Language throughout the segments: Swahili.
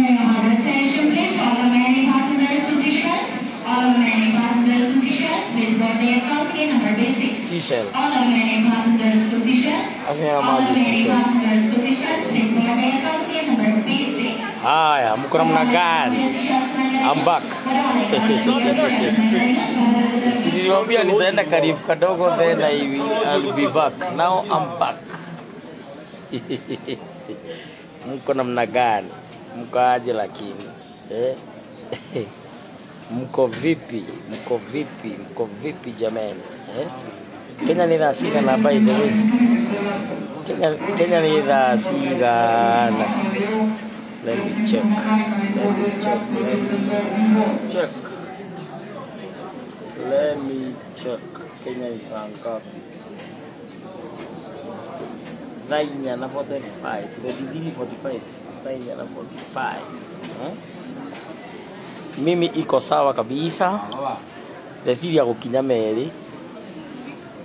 Attention please, all remaining passengers to Seychelles. All remaining passengers to Seychelles, please board the aircraft gate number B6. Seychelles. All remaining passengers to Seychelles. All remaining passengers to Seychelles, please board the aircraft gate number B6. Haya, mko namna gani? I'm back. Siliwambia nitaenda karibu kadogo then I'll be back. Now I'm back. Mko namna gani? Mko aje lakini? Mko vipi? Mko vipi? Mko vipi jamani? Kenya ni rasiga na by the way. Kenya ni rasiga na. Let me check. Let me check. Kenya is on copy. 9:45. The degree 45. 9:45. Mimi iko sawa kabisa. Desiri ya gukinya meri.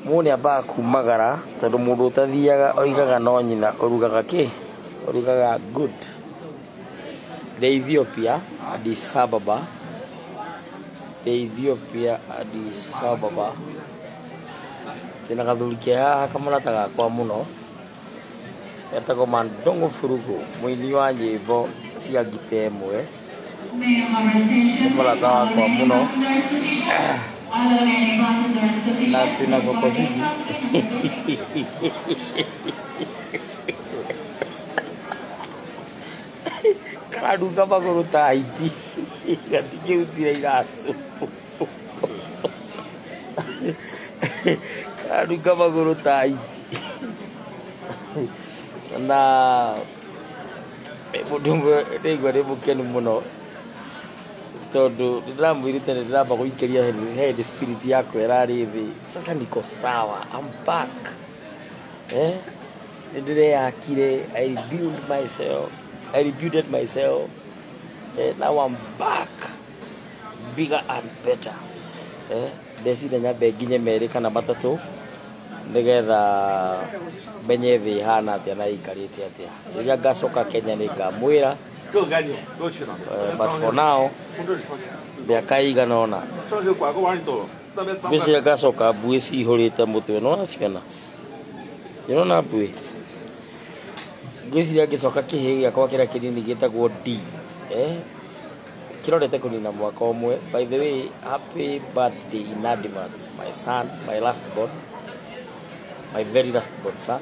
Mune aba kumagara tondu mundu utathiaga oigaga no nyina orugaga ki? Orugaga good. The Ethiopia, Addis Ababa. Tena kadhulikia haha kama nataka kwa muno. Yatako mandongo furugo. Mwili wa nyimbo cia ngite imwe. Mbona tawa kwa muno. Na tuna sokozigi. Karuga maguru taiti gatike utira iratu karuga maguru taiti na mudungu ndegwa rimukenu muno tondu ndiramwirite ndiramba guikeria head spirit yako erari thi sasa niko sawa I'm back ndire I rebuilt myself. Now I'm back, bigger and better. Desi nanya beginye America na batatu. Nigetha benye thi hana atia na ikarite atia. Rĩrĩa ngacoka Kenya nĩ ngamwĩra. But for now, mĩaka igana ona. Bisi ngacoka mbui cihũrĩte mũtwe no acikana. Nĩrona mbui. Gwiciria ngicoka kihigi gakwa kira kinini gitagwo D kirorete kunina mwaka omwe. By the way, happy birthday in advance my son, my very last born son.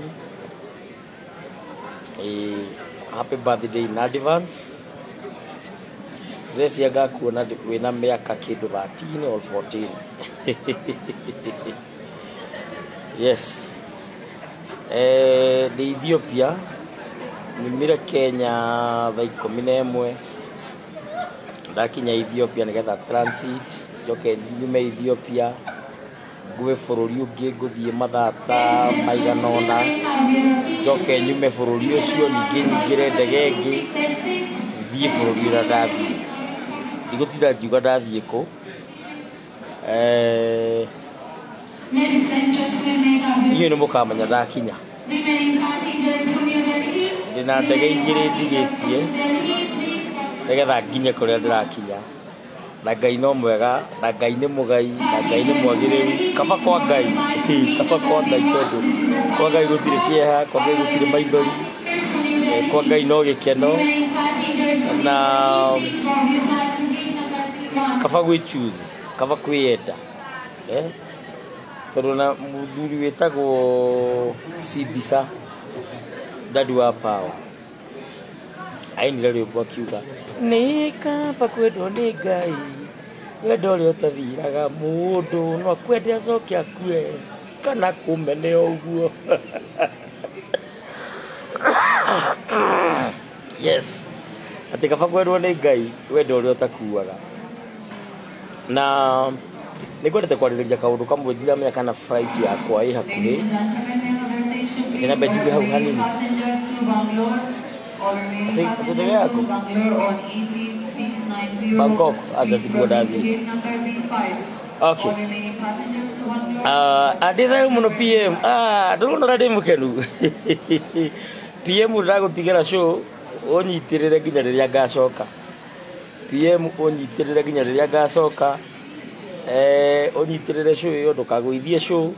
Happy birthday in advance. Resi yaga kuona wina miaka kindu 13 or 14. Yes. The Ethiopia nimira Kenya thaa 11 ndakinya Ethiopia nigetha transit joke nyume Ethiopia nguve bururi ungi nguthie mathata maigana ona joke nyume bururi ucio ningi nyingire ndege ingi thie bururi ura ndathie ndigutira ngiuga ndathie ku iyo ni mukamenya ndakinya ndina ndege igiri ndigitie nigetha nginye kuria ndirakinya na Ngai no mwega na Ngai ni mugai na Ngai ni mwagiriru kaba kwa Ngai tondu kwa Ngai gutire kieha kwa Ngai gutire maithori kwa Ngai no gikeno na kaba gwi choose kaba kwiyenda tondu na muthuri witagwo Sibisa dadi wa pao aini rwimbo akiuga ni kaba kwendwo ni Ngai wendo ri utathiraga mundu no kwende acoke akue kana kumene uguo. Yes, ati kaba kwendwo ni Ngai wendo ri utakuaga na nikwendete kwaririria kaundu kamwe ndiramenya kana flight yakwa i hakuhi kina bejibi hau hanini yako Bangkok aza tikudathi. Okay. Adira muno PM. Ndurona radi mukenu. PM ndagutigira show unyitirire nginya riria ngacoka PM unyitirire nginya riria ngacoka unyitirire show iyo ndukagwithie show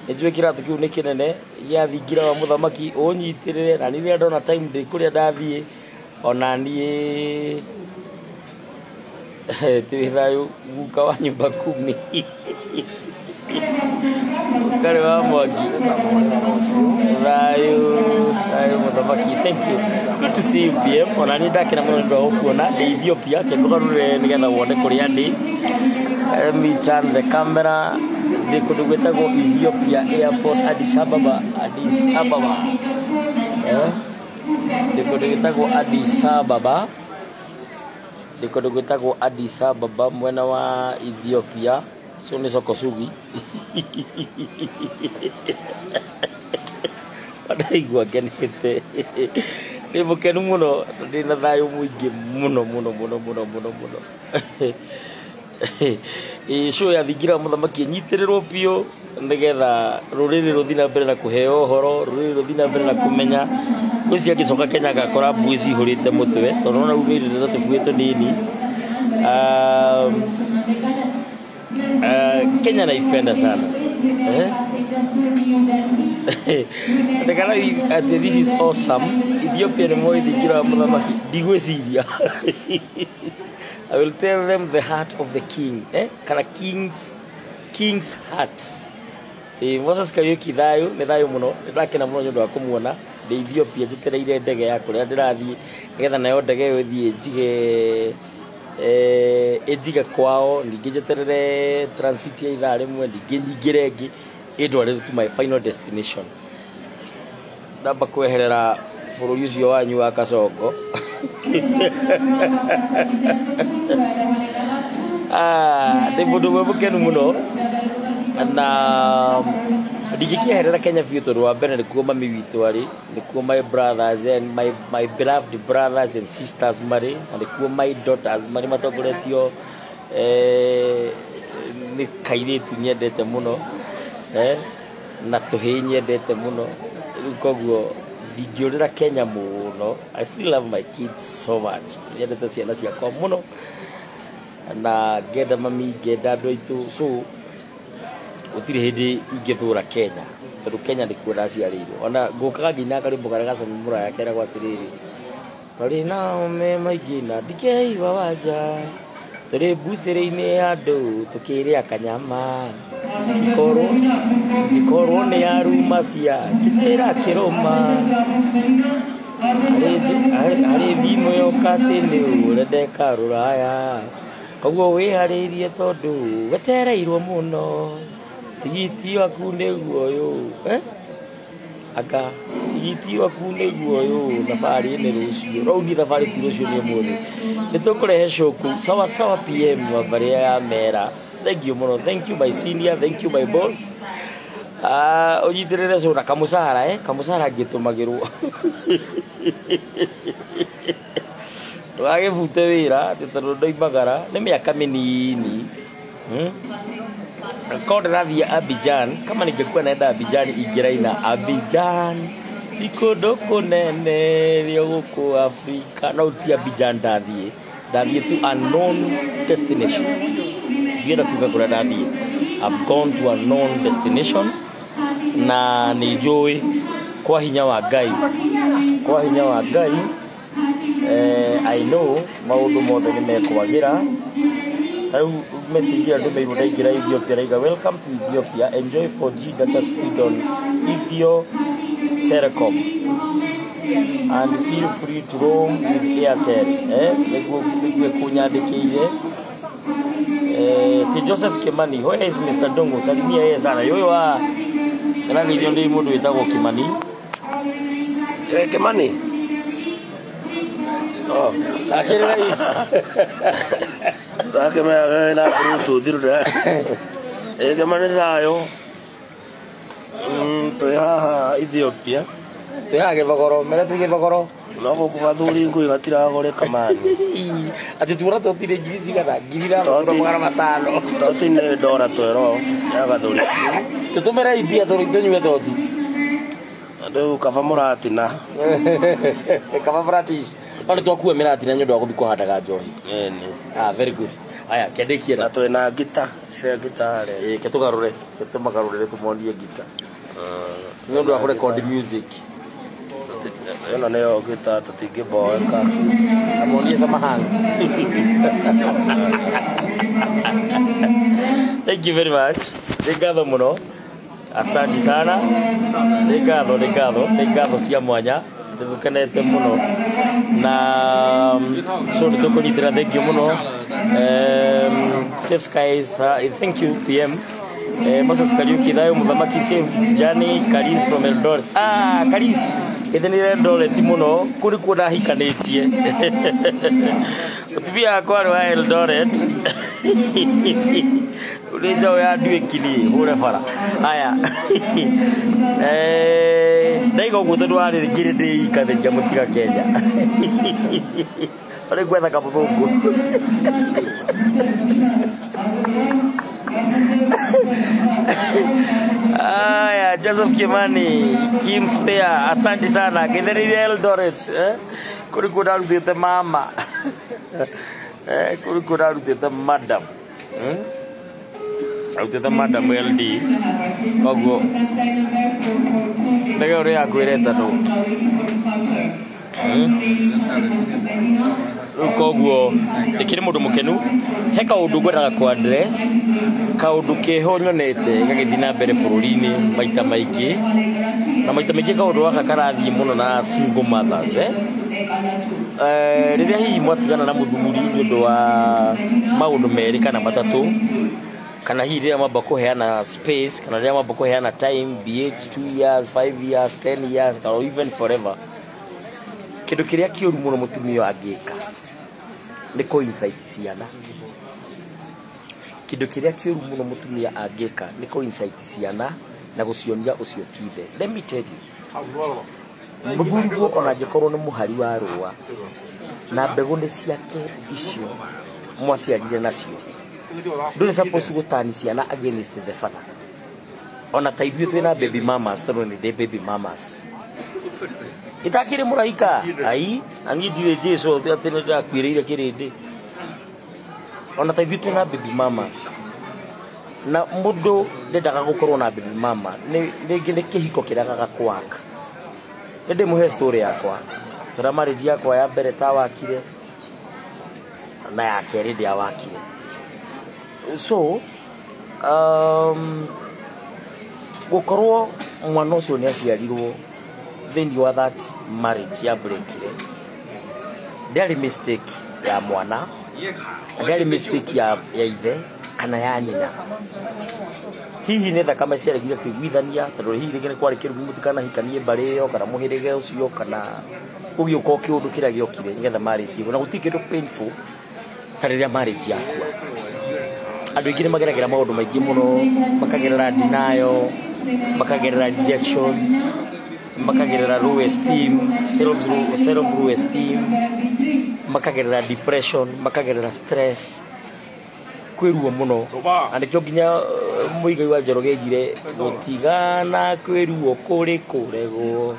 njue kiratu kiu ni kinene ya thingira wa muthamaki unyitirire na niria ndona time ndi kuria ndathie ona nie tithayo guka wa nyumba 10 kare wa mwangi thayo muthamaki. Thank you, good to see you PM. Ona ni ndakena muno ndo kuona Ethiopia kendugarure nigetha wone kuria ndi. Let me turn the camera. Ndikudu gwetagwo Ethiopia Airport Addis Ababa ndikudu gwetagwo Addis Ababa mwena wa Ethiopia. So ni soko sugi padaigwa genete ni mukenu muno ndina thayo muingi muno show ya thingira muthamaki nyitirirwo pio ndigetha ruriri ruthina mbere na kuheo uhoro ruriri ruthina mbere na kumenya kwisi agicoka Kenya gakora mbuici hurite mutwe tonona umire ndio tufuite nini. Kenya naipenda sana this is awesome. Ethiopia ni moi thingira muthamaki ndigwiciria I will tell them the heart of the king kana king's heart. Moses Kariuki thayo ni thayo muno ndakena muno nyondo wa kumuona the Ethiopia jitereire ndege ya kuria ndirathie nigetha nayo ndege yo thie njige ejiga kwao ningi jeterere transit ya ithaa rimwe ningi nyingire ngi indware to my final destination. Ndamba kweherera bururi ucio wanyu wa Kasongo ndi mundu mwe mukenu muno na ndigikiherera Kenya biuto rwa mbere nikuo mami witu ari nikuo my brothers and my beloved brothers and sisters mari na nikuo my daughters mari matongoretio ni kairitu nyendete muno na tuhi nyendete muno koguo ndigiurira Kenya muno. I still love my kids so much nyendete ciana ciakwa muno na ngenda mami ngenda andu aitu so utire hindi ingithura Kenya tondu Kenya ndikuo ndaciarirwo ona ngukaga nginya karimbo karia gacamimura yake era gwatiriri bari na me maingi na ndikeiwa wanja turi mbucĩrĩ-inĩ andu tukiria kanyama ikorwo ni aruma cia kitira kiroma ari thimo yokati ni urendeka ruraya koguo wihariirie tondu wetereirwo muno tigiti waku niguo uyu aka tigiti waku niguo uyu thabari ni rucio rauni thabari ti rucio ni muthi nitukurehe shoku sawa PM wa baria ya mera. Thank you muno, thank you my senior, thank you my boss. Ujitirire sura kamusara kamusara gitumagirwo ndwagivute wira tondu ndoimagara ni miaka minini Kod Ravia Abidjan kama ningekuwa naenda Abidjan ingiraina Abidjan ikodo kunene rio guku Afrika no ti Abidjan ndathie to unknown destination ngienda kuga kura ndathie. I've gone to a known destination na nijui kwa hinya wa Ngai I know maundu mothe ni mekwagira. Message here to me Ethiopia. Welcome to Ethiopia. Enjoy 4G data speed on Ethio Telecom and feel free to roam with Airtel. Niguo kunyandikire Joseph Kimani. Where is Mr. Dongo? Salimia yeye sana. Yoyo wa nani ndio ndiye mundu witagwo Kimani. Kimani. Oh, akirira akemea na bruto dirura Kimani thayo toya Ethiopia toya githogoro mere tu githogoro no gukugathuri ngui gatiragore Kamani ati tura totire ngiri cigana ngiri na magana matano totine $12 ya gathuri tutumira ibia tunywe toti Riu kaba muratina. Kaba murati. Ona twakua miratina nyondo wa guthi kuhandaga njohi. Eni. Very good. Aya kendekie Na twina gita, cia gitare. Ketugarure, ketumagarure tumonie gita. Nyondo wa record music. Eno neo gita tutingiboeka. Amonie samahani. Thank you very much. Ngatho muno. Asante sana. Ngatho cia mwanya. Ndukenete muno. Na so tukunyitira thank you muno. Safe Skies, thank you PM. Moses Kariuki thayo muthamaki Safe Journey Karis from Eldoret. Karis itheni Eldoret muno kuri kuona hikanitie. Utubia kwa wa Eldoret. Uleja ya duekini hore fara. Haya. Ndaigo gutu ari girinde ikathia mutiga Kenya. Ore gwetha kabungu. Aya, Joseph Kimani, Kim Spare, asante sana. Githeri Eldoret, kuri kudarutite mama. Kuri kudarutite madam. Arutite madam LD. Koguo. Ndege ore akwireta no. Koguo ikiri mundu mukenu he kaundu ngwendaga ku address kaundu keho nyonete gagithii na mbere bururi-ini maita maingi kaundu gaka karathii muno na single mothers riria hihi mwatigana na muthuri ni undu wa maundu meri kana matatu kana hihi riria mamba kuheana space kana riria mamba kuheana time be it 2 years 5 years 10 years or even forever kindu kiria kiuru muno mutumia angika ni coincide ciana kindu kiria kiuru muno mutumia angika ni coincide ciana na gucionia ucio tithe. Let me tell you, muthuri guo ona ngikorwo ni muhari wa rua na mbegu ni ciake icio mwaciarire nacio nduri supposed to turn ciana against the father. Ona taithio twina baby mamas tano ni baby mamas itakire muraika ai ani dire Jesu atene da kwirire kirinde ona taithio twina baby mamas na mundu ndendaga gukorwo na baby mama ni kihiko kiragaga kwaka ndende muhe story yakwa tora marriage yakwa ya mbere ta wakire na ya keri ndia wakire so gukorwo mwana ucio ni aciarirwo then you are that marriage ya breakire there mistake ya mwana there mistake ya ithe kana ya nyina hihi ne thakame ciarigire kwiguithania tondu hihi rĩngĩ kwari kĩrugu mutikana hikanie mbarĩ yo kana muhirige ucio kana ugĩuka kĩundu kĩrĩa gĩokire nĩgetha marriage na gũtirĩ kĩndũ painful ta rĩrĩa marriage yakua. Andũ aingĩ nĩ mageragĩra maũndũ maingĩ mũno, makagerera denial, makagerera rejection, makagerera low esteem, self low esteem, makagerera depression, makagerera stress, kwĩrua mũno. Andĩkĩo nginya mũigai wa Njoroge aigire gũtigana kwĩruo kũrĩ kũregwo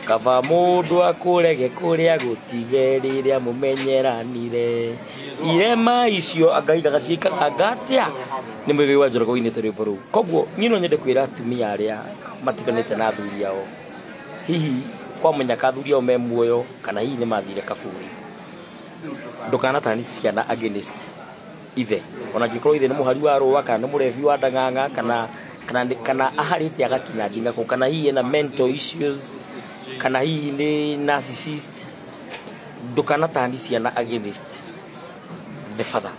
kaba mũndũ akũrege kũrĩa gũtige rĩrĩa mũmenyeranire irema icio angaigaga ciĩkaga ngatia nĩ mũigai wa Njoroge oinĩte rwĩmbo rũu. Koguo niĩ no nyende kwĩra atumia arĩa matiganĩte na athuri ao hihi kwamenya athuri ao me muoyo kana hihi nĩ mathire kaburi, ndũkanatani ciana against ithe ona ngĩkorwo ithe nĩ mũhari wa rũa kana nĩ mũrebi wa ndang'ang'a kana aharĩte agakinya nginya kũ kana hihi ena mental issues kana hihi nĩ narcissist, ndũkanatani ciana against the father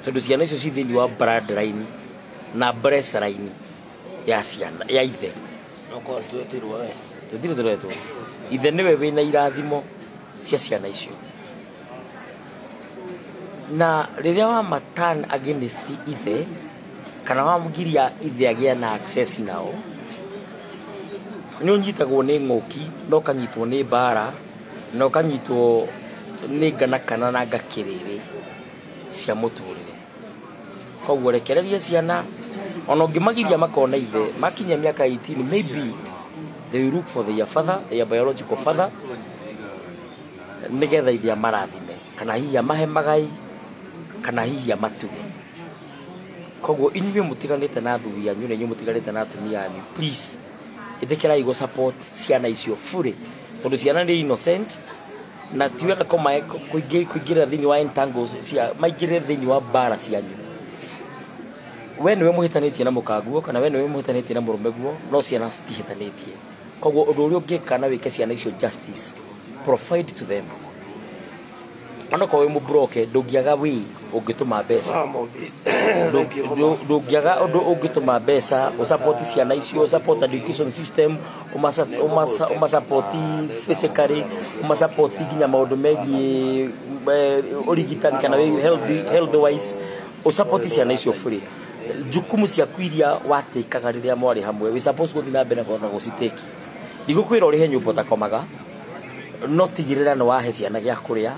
tondũ ciana icio ci thĩinĩ wa bloodline na bloodline ya ciana ya ithe tũtirĩ ithe nĩwe wĩna irathimo cia ciana icio. Na rĩrĩa wa matan against ithe kana wa mũgiria ithe agĩa na access nao nĩ ũnyitagwo nĩ ng'ũki no kanyitwo nĩ mbara no kanyitwo nĩ ngana kana na ngakĩrĩrĩ cia mũtũrĩre. Koguo rekereria ciana ona ũngĩmagiria makona ithe makinya mĩaka 18 maybe they will look for their father, their biological father, nigetha ithia marathime kana hihi amahe magai kana hihi amatuge. Koguo inyuĩ mutiganĩte na athuri anyu na inyuĩ mutiganĩte na atumia anyu, please ĩtĩkĩrai go support ciana icio fully, tondũ ciana nĩ innocent na tiweka kũingĩra thĩinĩ wa entangles cia maingĩre thĩinĩ wa mbara cianyu. We nĩwe mũhĩtanĩtie na mũkanguo kana we nĩwe mũhĩtanĩtie na mũrũmeguo, no ciana citihĩtanĩtie. Koguo ũndũ ũrĩa ũngĩka na wĩke ciana icio justice, provide to them. Anoko we mubroke ndũngĩaga wĩ ũngĩtũma mbeca, ndũngĩaga ũndũ ũngĩtũma mbeca ũsupport ciana icio, support education system, ũmasupport physically, ũmasupport nginya maũndũ megiĩ ũrigitani kana health wise, ũsupport ciana icio free. Jukumu ciaku iria watĩkaga rĩrĩa mwarĩ hamwe, we supposed gũthiĩ na mbere na gũcitĩki. Ndigũkwĩra ũrĩhe nyũmba ũtakomaga, no tigĩrĩra nĩ wahe ciana gĩa kũrĩa,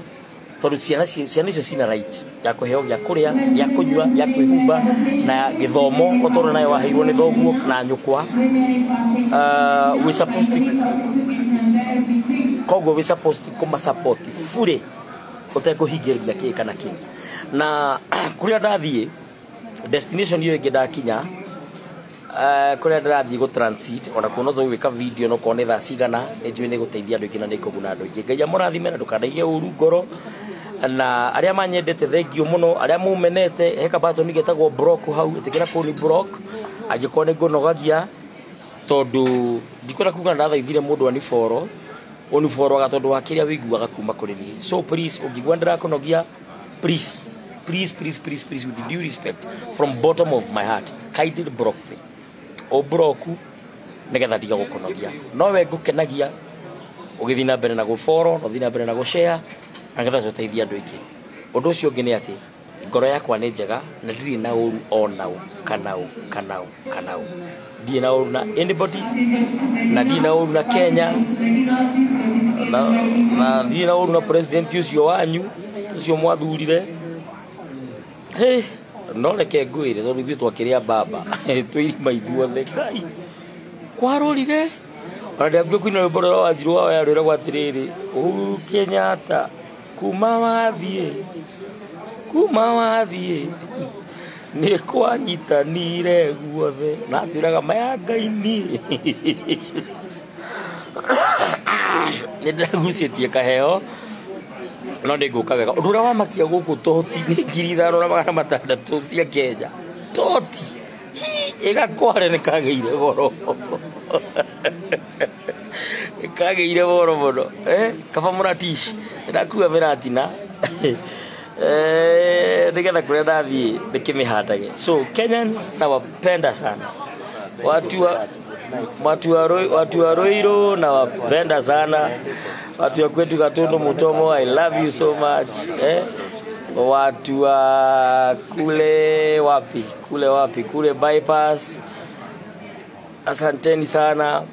tondũ ciana icio cina right ya kũheo gĩa kũrĩa, gĩa kũnyua, gĩa kwĩhumba na gĩthomo, tondũ nayo waheirwo nĩ thoguo na nyũkwa. We supposed to koguo we supposed to kũmasupport fully ũtekũhingĩrĩria kĩ kana kĩ. Na kũrĩa ndathiĩ destination hiyo ĩngĩ ndakinya, kũrĩa ndĩrathiĩ gũ transit, ona kuona thũ gwĩka video no kuona thaa cigana, nĩnjũĩ nĩ gũteithia andũ aingĩ na nĩ kũguna andũ aingĩ. Ngai amũrathime na ndũkandaige ũru ngoro, na arĩa manyendete thengio mũno, arĩa mumenete heka button getagwo block hau, ĩtĩkĩra kũni block angĩkorwo nĩ ngũnogagia, tondũ ndikwenda kuga ndathaithire mũndũ unfollow tondũ wa kĩrĩa wĩiguaga kuma kũrĩ niĩ. So please ũngĩigua ndĩrakũnogia, please with due respect from bottom of my heart, kindly block me o block nigetha ndiga gũkũnogia. No we ngũkenagia ũgĩthiĩ na mbere na gũfollow, ũgĩthiĩ na mbere na gũshare, nigetha tũteithie andũ aingĩ. Ũndũ ũcio ũngĩ nĩ atĩ ngoro yakwa nĩ njega na ndirĩ na ũru ona kana ndirĩ na ũru na anybody, na ndirĩ na ũru na Kenya, na ndirĩ na ũru na president ũcio wanyu ũcio mwathurire. Hey, no reke ngwĩre tondũ ithuĩ twakĩrĩa mbamba twĩrima ithuothe Ngai kwarũrire. Ona ndĩambia kũina rwĩmbo rũrĩa Wanjiru wao yarwĩragwo atĩrĩrĩ, Uhuru Kenyatta kuma wathiĩ nĩ kwanyitanire guothe, na atwĩraga maya Ngai-inĩ. Nĩ ndĩragucĩtie kaheo no ndĩngũka wega. Ũndũ ũrĩa wamakia gũkũ Toti nĩ 5,600 cia Kenya. Toti ĩgakware nĩ kagĩire goro, nĩ kagĩire goro mũno. Kaba mũratici ndakua mĩratina nigetha kũrĩa ndathiĩ ndĩkĩmĩhandage. So Kenyans nawapenda sana, watu wa Ruiru nawapenda sana, watu wa kwetu Gatundu Mutomo, I love you so much. Watu wa kule bypass, asanteni sana.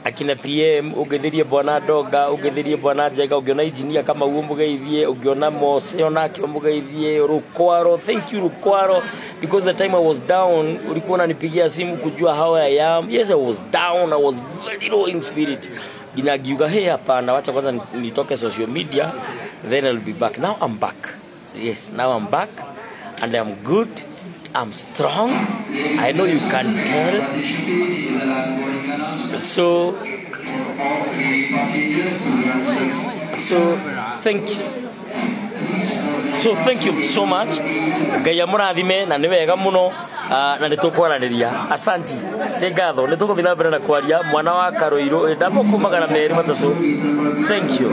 Akina PM ugithirie bwana Doga, ugithirie bwana Jega, ugiona engineer kama umugeithie, ugiona Mose onake umugeithie, Rukwaro, thank you Rukwaro, because the time I was down ulikuwa unanipigia simu kujua how I am. Yes, I was down, I was very low in spirit. Ginagiuga hey hapana, wacha kwanza nitoke social media, then I'll be back. Now I'm back. Yes, now I'm back and I'm good. I'm strong. I know you can tell. So thank you. So thank you so much. Ngai amũrathime na nĩ wega mũno na nĩtũkwaranĩria. Asanti. Nĩ ngatho nĩtũgũthiĩ na mbere na kwaria mwana wa Karuiru ndamũkumagana merĩ matatũ. Thank you.